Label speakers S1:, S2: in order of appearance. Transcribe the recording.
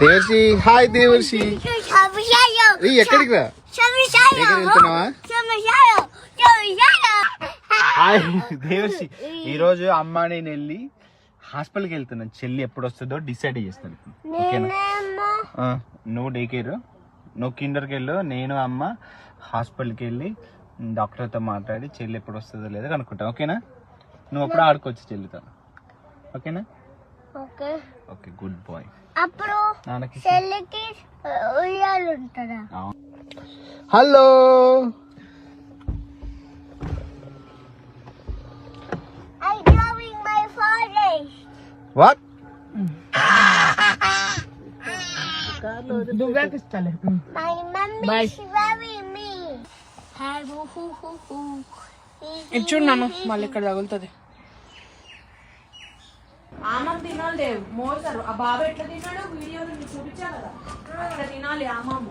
S1: దేవర్షి హాయ్ దేవర్షి ఎక్కడికి రా వెళ్తున్నావా హాయ్ దేవర్షి ఈరోజు అమ్మ నేను వెళ్ళి హాస్పిటల్కి వెళ్తున్నాను. చెల్లి ఎప్పుడు వస్తుందో డిసైడ్ చేస్తాను. ఓకేనా? నువ్వు డే కేర్, నువ్వు కిండర్కి వెళ్ళు, నేను అమ్మ హాస్పిటల్కి వెళ్ళి డాక్టర్తో మాట్లాడి చెల్లి ఎప్పుడు వస్తుందో లేదో కనుక్కుంటాను. ఓకేనా? నువ్వు అప్పుడు ఆడుకోవచ్చు చెల్లితో. ఓకేనా? Okay good boy. Hello what
S2: చూడు నాన్న మళ్ళీ ఇక్కడ తగులుతుంది. ఆమె తినాలి మోసారు. ఆ బాబు ఎట్లా తిన్నాడో వీడియోలో చూపించా కదా, అట్లా తినాలి ఆమాము.